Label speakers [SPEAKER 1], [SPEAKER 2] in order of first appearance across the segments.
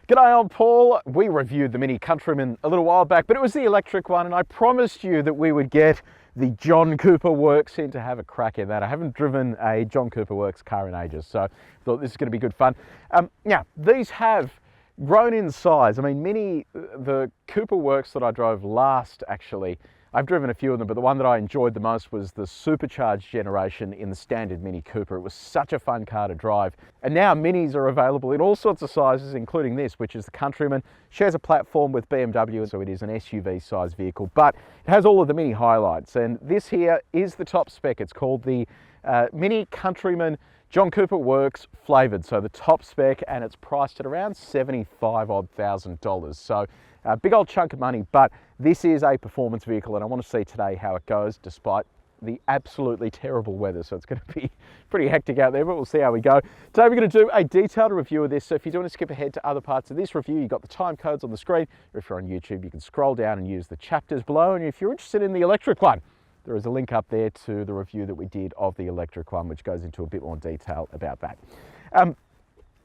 [SPEAKER 1] G'day, I'm Paul. We reviewed the Mini Countryman a little while back, but it was the electric one, and I promised you that we would get the John Cooper Works in to have a crack at that. I haven't driven a John Cooper Works car in ages, so I thought this is going to be good fun. Now, these have grown in size. I mean, the Cooper Works that I drove last, actually, I've driven a few of them, but the one that I enjoyed the most was the supercharged generation in the standard Mini Cooper. It was such a fun car to drive. And now Minis are available in all sorts of sizes, including this, which is the Countryman. Shares a platform with BMW, so it is an SUV size vehicle, but it has all of the Mini highlights. And this here is the top spec. It's called the Mini Countryman John Cooper Works flavored. So the top spec, and it's priced at around $75,000. So a big old chunk of money, but this is a performance vehicle, and I want to see today how it goes despite the absolutely terrible weather. So it's going to be pretty hectic out there, but we'll see how we go. Today we're going to do a detailed review of this. So if you do want to skip ahead to other parts of this review, you've got the time codes on the screen, or if you're on YouTube, you can scroll down and use the chapters below. And if you're interested in the electric one, there is a link up there to the review that we did of the electric one, which goes into a bit more detail about that.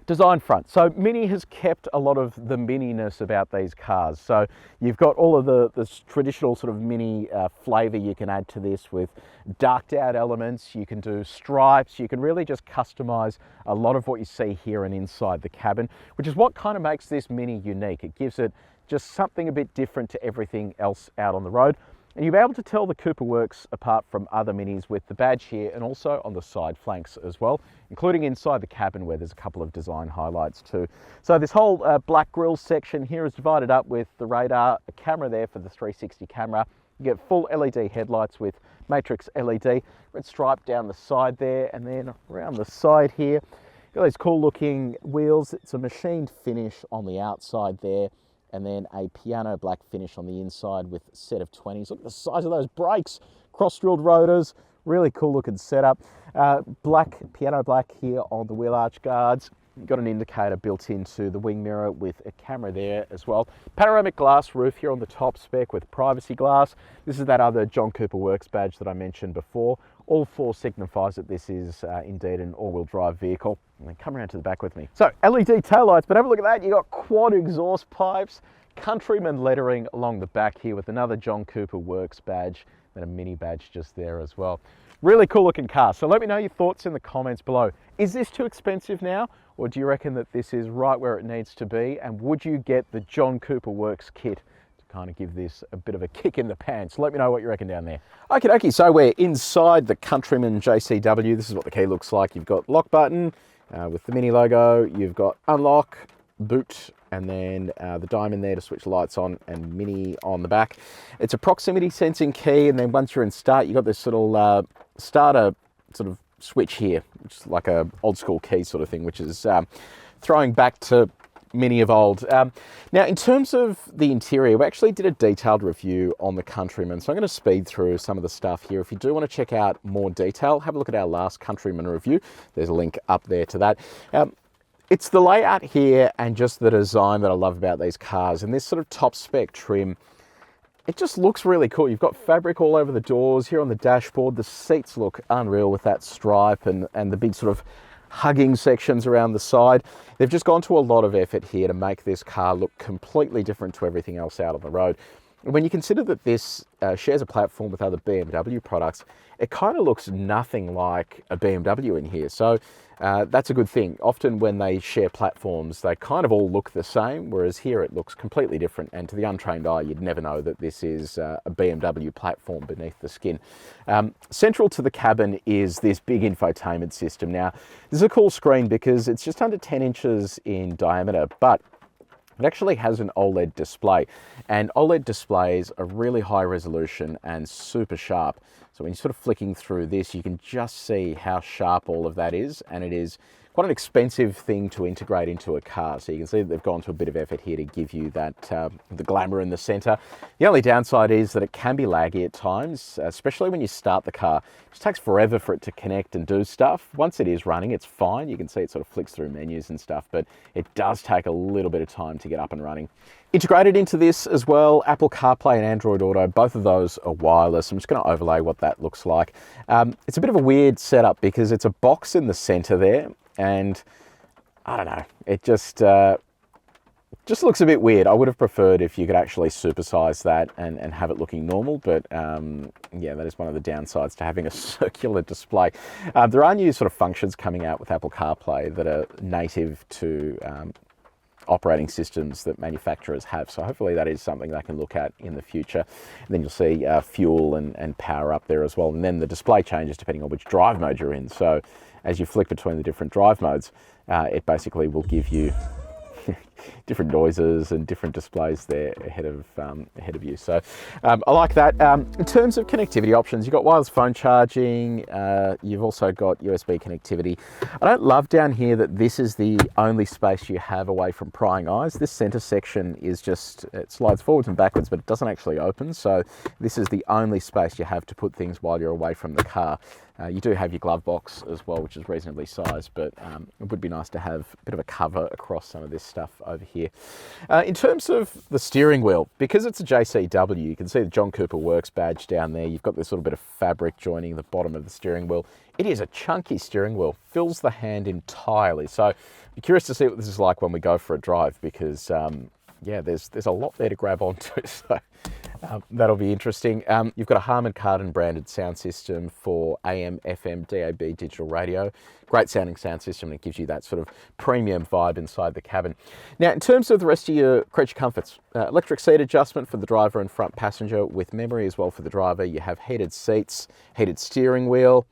[SPEAKER 1] Design front. So Mini has kept a lot of the Mini-ness about these cars. So you've got all of the traditional sort of Mini flavour you can add to this with darked out elements. You can do stripes. You can really just customise a lot of what you see here and inside the cabin, which is what kind of makes this Mini unique. It gives it just something a bit different to everything else out on the road. And you'll be able to tell the Cooper Works apart from other Minis with the badge here and also on the side flanks as well, including inside the cabin where there's a couple of design highlights too. So this whole black grille section here is divided up with the radar, a camera there for the 360 camera. You get full LED headlights with matrix LED, red stripe down the side there, and then around the side here, you've got these cool looking wheels. It's a machined finish on the outside there, and then a piano black finish on the inside with a set of 20s. Look at the size of those brakes, cross-drilled rotors, really cool looking setup. Piano black here on the wheel arch guards. You've got an indicator built into the wing mirror with a camera there as well. Panoramic glass roof here on the top spec with privacy glass. This is that other John Cooper Works badge that I mentioned before. All four signifies that this is indeed an all-wheel drive vehicle. And then come around to the back with me. So LED taillights, but have a look at that. You've got quad exhaust pipes, Countryman lettering along the back here with another John Cooper Works badge and a Mini badge just there as well. Really cool looking car. So let me know your thoughts in the comments below. Is this too expensive now? Or do you reckon that this is right where it needs to be? And would you get the John Cooper Works kit to kind of give this a bit of a kick in the pants? Let me know what you reckon down there. Okie dokie, so we're inside the Countryman JCW. This is what the key looks like. You've got lock button with the Mini logo. You've got unlock, boot, and then the diamond there to switch lights on, and Mini on the back. It's a proximity sensing key, and then once you're in start, you've got this little starter sort of switch here, which is like a old school key sort of thing, which is throwing back to Mini of old. Now, in terms of the interior, we actually did a detailed review on the Countryman, so I'm going to speed through some of the stuff here. If you do want to check out more detail, have a look at our last Countryman review. There's a link up there to that. It's the layout here and just the design that I love about these cars, and this sort of top spec trim. It just looks really cool. You've got fabric all over the doors here on the dashboard. The seats look unreal with that stripe and the big sort of hugging sections around the side. They've just gone to a lot of effort here to make this car look completely different to everything else out on the road. When you consider that this shares a platform with other BMW products, it kind of looks nothing like a BMW in here. So that's a good thing. Often when they share platforms, they kind of all look the same, whereas here it looks completely different. And to the untrained eye, you'd never know that this is a BMW platform beneath the skin. Central to the cabin is this big infotainment system. Now, this is a cool screen because it's just under 10 inches in diameter, but it actually has an OLED display, and OLED displays are really high resolution and super sharp. So when you're sort of flicking through this, you can just see how sharp all of that is, and it is quite an expensive thing to integrate into a car. So you can see that they've gone to a bit of effort here to give you that the glamour in the center. The only downside is that it can be laggy at times, especially when you start the car. It just takes forever for it to connect and do stuff. Once it is running, it's fine. You can see it sort of flicks through menus and stuff, but it does take a little bit of time to get up and running. Integrated into this as well, Apple CarPlay and Android Auto, both of those are wireless. I'm just going to overlay what that looks like. It's a bit of a weird setup because it's a box in the center there, and I don't know, it just Just looks a bit weird. I would have preferred if you could actually supersize that and have it looking normal, but yeah, that is one of the downsides to having a circular display. There are new sort of functions coming out with Apple CarPlay that are native to operating systems that manufacturers have. So hopefully that is something they can look at in the future. And then you'll see fuel and power up there as well. And then the display changes depending on which drive mode you're in. So as you flick between the different drive modes, it basically will give you different noises and different displays there ahead of you. So I like that. In terms of connectivity options, you've got wireless phone charging, you've also got USB connectivity. I don't love down here that this is the only space you have away from prying eyes. This center section is just, it slides forwards and backwards, but it doesn't actually open. So this is the only space you have to put things while you're away from the car. You do have your glove box as well, which is reasonably sized, but it would be nice to have a bit of a cover across some of this stuff over here. In terms of the steering wheel, because it's a JCW, you can see the John Cooper Works badge down there. You've got this little bit of fabric joining the bottom of the steering wheel. It is a chunky steering wheel, fills the hand entirely. So I'm curious to see what this is like when we go for a drive, because yeah, there's a lot there to grab onto. So that'll be interesting. You've got a Harman Kardon branded sound system for AM, FM, DAB digital radio. Great sounding sound system, and it gives you that sort of premium vibe inside the cabin. Now, in terms of the rest of your creature comforts, electric seat adjustment for the driver and front passenger with memory as well for the driver. You have heated seats, heated steering wheel.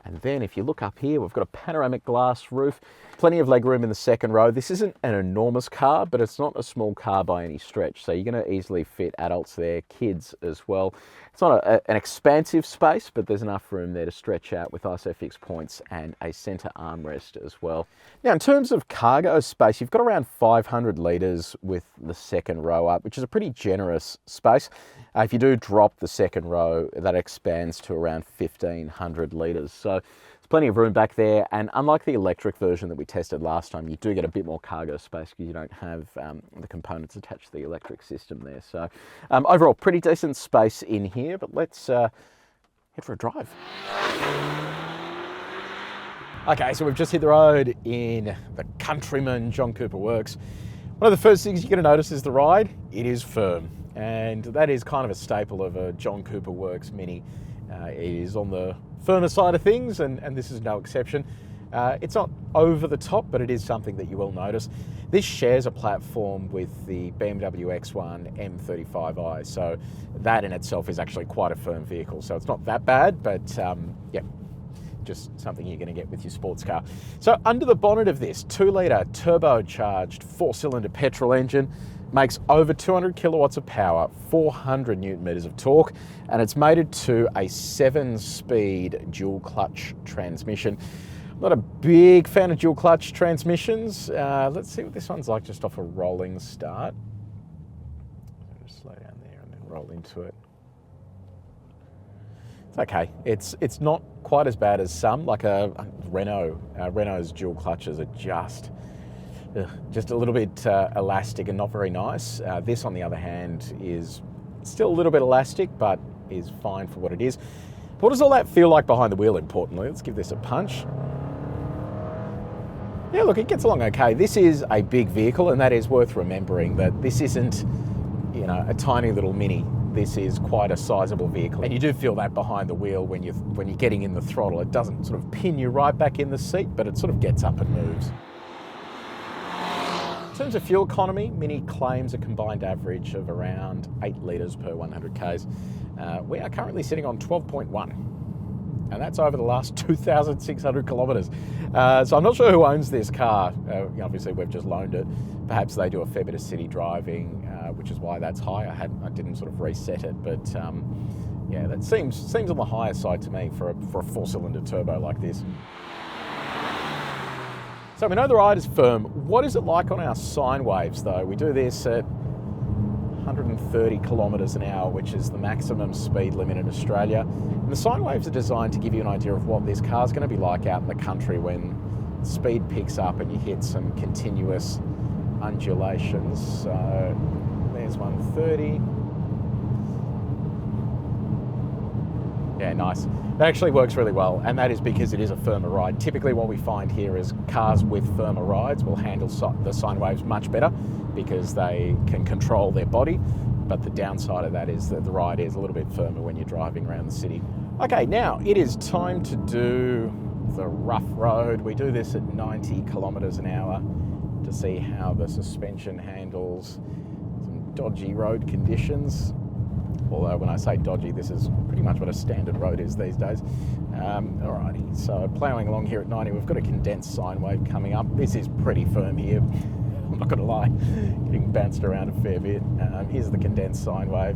[SPEAKER 1] And then if you look up here, we've got a panoramic glass roof, plenty of legroom in the second row. This isn't an enormous car, but it's not a small car by any stretch. So you're going to easily fit adults there, kids as well. It's not an expansive space, but there's enough room there to stretch out with ISOFIX points and a center armrest as well. Now, in terms of cargo space, you've got around 500 litres with the second row up, which is a pretty generous space. If you do drop the second row, that expands to around 1,500 litres. So there's plenty of room back there. And unlike the electric version that we tested last time, you do get a bit more cargo space because you don't have the components attached to the electric system there. So overall, pretty decent space in here, but let's head for a drive. Okay, so we've just hit the road in the Countryman John Cooper Works. One of the first things you're going to notice is the ride. It is firm. And that is kind of a staple of a John Cooper Works Mini. It is on the firmer side of things, and this is no exception. It's not over the top, but it is something that you will notice. This shares a platform with the BMW X1 M35i, so that in itself is actually quite a firm vehicle. So it's not that bad, but yeah, just something you're going to get with your sports car. So under the bonnet of this 2-litre turbocharged 4-cylinder petrol engine, makes over 200 kilowatts of power, 400 newton meters of torque, and it's mated to a 7-speed dual clutch transmission. I'm not a big fan of dual clutch transmissions. Let's see what this one's like just off a rolling start. Just slow down there and then roll into it. It's okay. It's not quite as bad as some, like a Renault. Renault's dual clutches are just a little bit elastic and not very nice. This, on the other hand, is still a little bit elastic, but is fine for what it is. What does all that feel like behind the wheel, importantly? Let's give this a punch. Yeah, look, it gets along okay. This is a big vehicle, and that is worth remembering that this isn't, you know, a tiny little Mini. This is quite a sizable vehicle, and you do feel that behind the wheel when you're getting in the throttle. It doesn't sort of pin you right back in the seat, but it sort of gets up and moves. In terms of fuel economy, Mini claims a combined average of around 8 litres per 100 Ks. We are currently sitting on 12.1, and that's over the last 2,600 kilometres. So I'm not sure who owns this car. Obviously, we've just loaned it. Perhaps they do a fair bit of city driving, which is why that's high. I didn't sort of reset it, but yeah, that seems on the higher side to me for a 4-cylinder turbo like this. So we know the ride is firm. What is it like on our sine waves though? We do this at 130 kilometres an hour, which is the maximum speed limit in Australia. And the sine waves are designed to give you an idea of what this car's going to be like out in the country when speed picks up and you hit some continuous undulations. So there's 130. Yeah, nice. That actually works really well, and that is because it is a firmer ride. Typically what we find here is cars with firmer rides will handle the sine waves much better because they can control their body, but the downside of that is that the ride is a little bit firmer when you're driving around the city. Okay, now it is time to do the rough road. We do this at 90 kilometers an hour to see how the suspension handles some dodgy road conditions. Although when I say dodgy, this is pretty much what a standard road is these days. Alrighty, so ploughing along here at 90, we've got a condensed sine wave coming up. This is pretty firm here, I'm not gonna lie, getting bounced around a fair bit. Here's the condensed sine wave.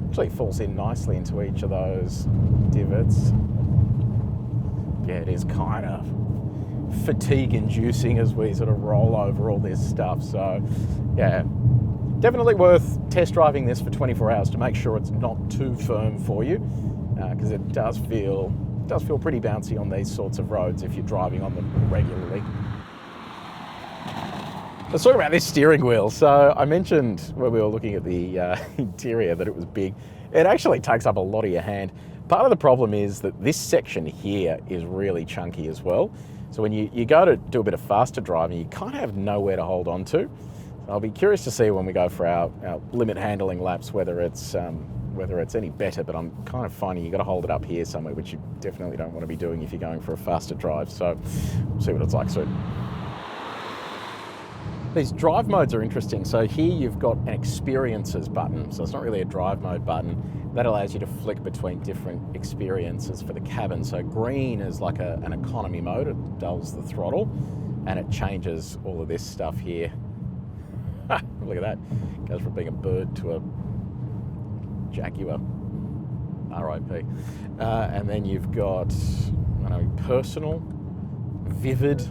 [SPEAKER 1] Actually falls in nicely into each of those divots. Yeah, it is kind of fatigue inducing as we sort of roll over all this stuff. So yeah, definitely worth test driving this for 24 hours to make sure it's not too firm for you, because it does feel pretty bouncy on these sorts of roads if you're driving on them regularly. Let's talk about this steering wheel. So I mentioned when we were looking at the interior that it was big. It actually takes up a lot of your hand. Part of the problem is that this section here is really chunky as well. So when you go to do a bit of faster driving, you kind of have nowhere to hold on to. So I'll be curious to see when we go for our limit handling laps whether it's any better, but I'm kind of finding you've got to hold it up here somewhere, which you definitely don't want to be doing if you're going for a faster drive. So we'll see what it's like soon. These drive modes are interesting. So here you've got an experiences button. So it's not really a drive mode button. That allows you to flick between different experiences for the cabin. So green is like an economy mode. It dulls the throttle and it changes all of this stuff here. Look at that. Goes from being a bird to a jaguar. R.I.P. And then you've got, I don't know, personal, vivid,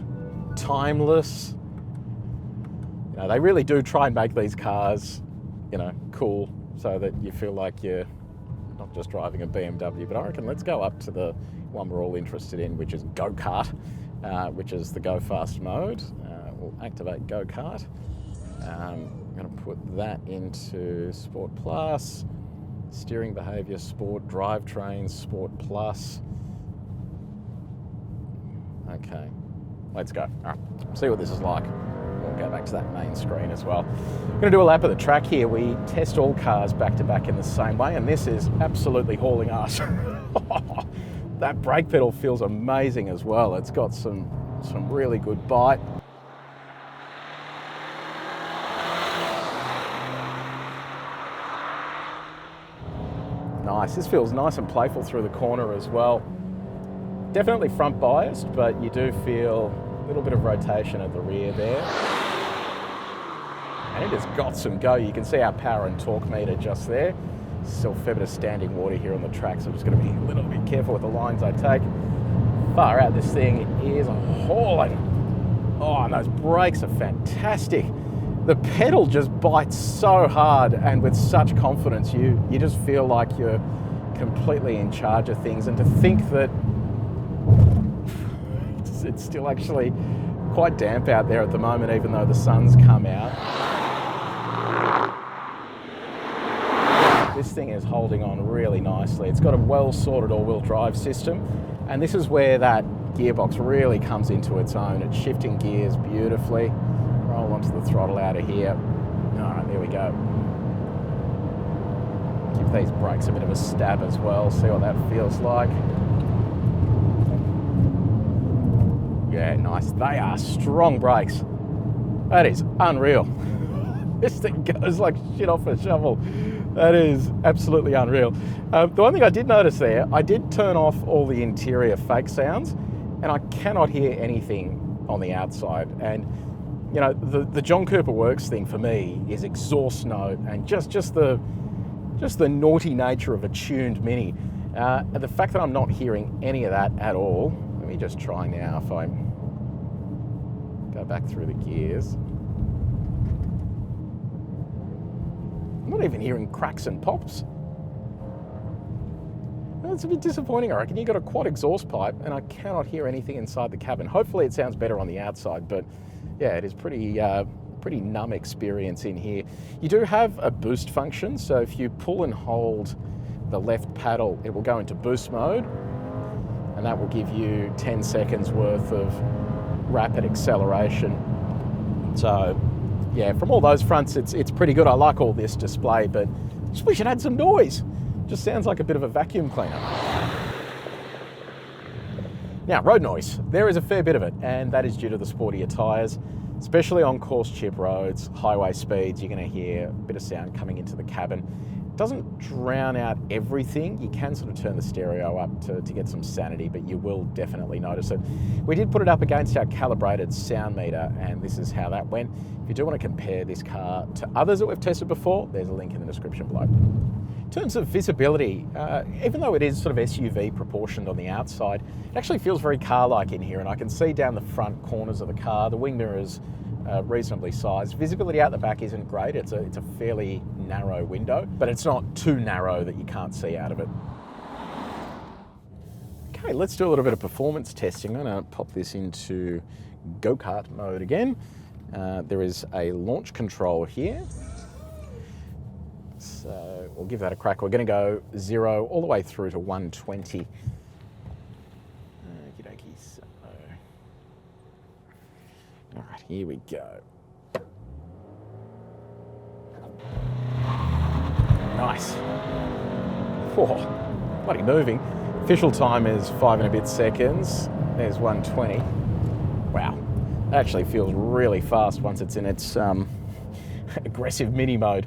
[SPEAKER 1] timeless. You know, they really do try and make these cars, you know, cool so that you feel like you're not just driving a BMW. But I reckon let's go up to the one we're all interested in, which is go-kart, which is the go fast mode. We'll activate go-kart. I'm going to put that into Sport Plus, steering behaviour, Sport, drivetrain, Sport Plus. Okay, let's go. All right, see what this is like. We'll go back to that main screen as well. I'm going to do a lap of the track here. We test all cars back to back in the same way, and this is absolutely hauling ass. That brake pedal feels amazing as well. It's got some really good bite. Nice. This feels nice and playful through the corner as well. Definitely front biased, but you do feel a little bit of rotation at the rear there. And it has got some go. You can see our power and torque meter just there. Still a fair bit of standing water here on the track, so I'm just going to be a little bit careful with the lines I take. Far out, this thing is hauling. Oh, and those brakes are fantastic. The pedal just bites so hard and with such confidence. You just feel like you're completely in charge of things. And to think that it's still actually quite damp out there at the moment, even though the sun's come out. This thing is holding on really nicely. It's got a well-sorted all-wheel drive system, and this is where that gearbox really comes into its own. It's shifting gears beautifully. Roll onto the throttle out of here. All right, there we go. Give these brakes a bit of a stab as well, see what that feels like. Yeah, nice. They are strong brakes. That is unreal. This thing goes like shit off a shovel. That is absolutely unreal. The one thing I did notice there, I did turn off all the interior fake sounds, and I cannot hear anything on the outside. And you know, the John Cooper Works thing for me is exhaust note and just the naughty nature of a tuned Mini. And the fact that I'm not hearing any of that at all. Let me just try now if I go back through the gears. I'm not even hearing cracks and pops. That's a bit disappointing, I reckon. You've got a quad exhaust pipe and I cannot hear anything inside the cabin. Hopefully it sounds better on the outside, but yeah, it is pretty numb experience in here. You do have a boost function, so if you pull and hold the left paddle, it will go into boost mode, and that will give you 10 seconds worth of rapid acceleration. So yeah, from all those fronts, it's pretty good. I like all this display, but just wish it had some noise. Just sounds like a bit of a vacuum cleaner. Now, road noise. There is a fair bit of it, and that is due to the sportier tyres, especially on coarse chip roads, highway speeds. You're going to hear a bit of sound coming into the cabin. It doesn't drown out everything. You can sort of turn the stereo up to get some sanity, but you will definitely notice it. We did put it up against our calibrated sound meter, and this is how that went. If you do want to compare this car to others that we've tested before, there's a link in the description below. In terms of visibility, even though it is sort of SUV proportioned on the outside, it actually feels very car-like in here, and I can see down the front corners of the car. The wing mirrors reasonably sized. Visibility out the back isn't great. It's a fairly narrow window, but it's not too narrow that you can't see out of it. Okay, let's do a little bit of performance testing. I'm going to pop this into go-kart mode again. There is a launch control here. So we'll give that a crack. We're going to go 0 all the way through to 120. Okie dokie. So, all right, here we go. Nice. Whoa, bloody moving. Official time is 5 and a bit seconds. There's 120. Wow, that actually feels really fast once it's in its aggressive mini mode.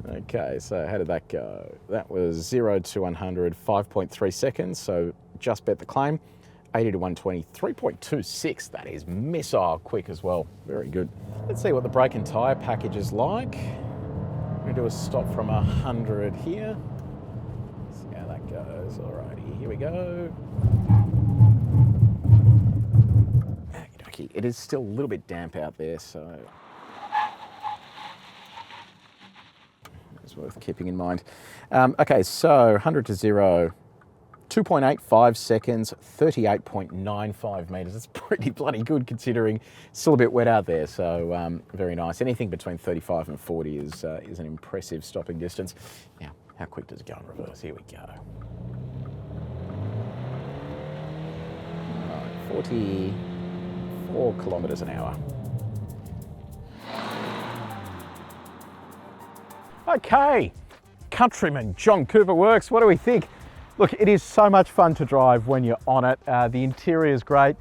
[SPEAKER 1] Okay, so how did that go? That was 0 to 100, 5.3 seconds, so just bet the claim. 80 to 120, 3.26. That is missile quick as well. Very good. Let's see what the brake and tyre package is like. I'm going to do a stop from 100 here. See how that goes. Alrighty, here we go. Okey-dokey. It is still a little bit damp out there, so it's worth keeping in mind. Okay, so 100 to 0, 2.85 seconds, 38.95 metres. That's pretty bloody good considering it's still a bit wet out there, so very nice. Anything between 35 and 40 is an impressive stopping distance. Now, how quick does it go in reverse? Here we go. 44 kilometres an hour. Okay, Countryman John Cooper Works, what do we think? Look, it is so much fun to drive when you're on it. The interior is great.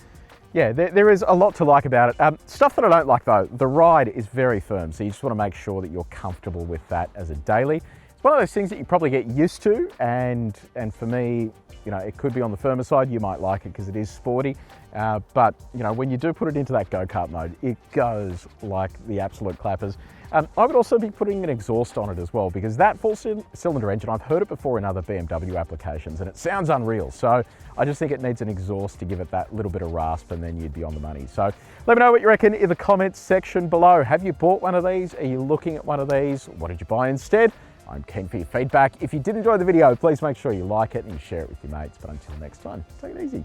[SPEAKER 1] Yeah, there is a lot to like about it. Stuff that I don't like though, the ride is very firm, so you just want to make sure that you're comfortable with that as a daily. It's one of those things that you probably get used to, and for me, you know, it could be on the firmer side. You might like it because it is sporty, but you know, when you do put it into that go-kart mode, it goes like the absolute clappers. I would also be putting an exhaust on it as well, because that four-cylinder engine, I've heard it before in other BMW applications, and it sounds unreal. So I just think it needs an exhaust to give it that little bit of rasp, and then you'd be on the money. So let me know what you reckon in the comments section below. Have you bought one of these? Are you looking at one of these? What did you buy instead? I'm keen for your feedback. If you did enjoy the video, please make sure you like it and you share it with your mates. But until next time, take it easy.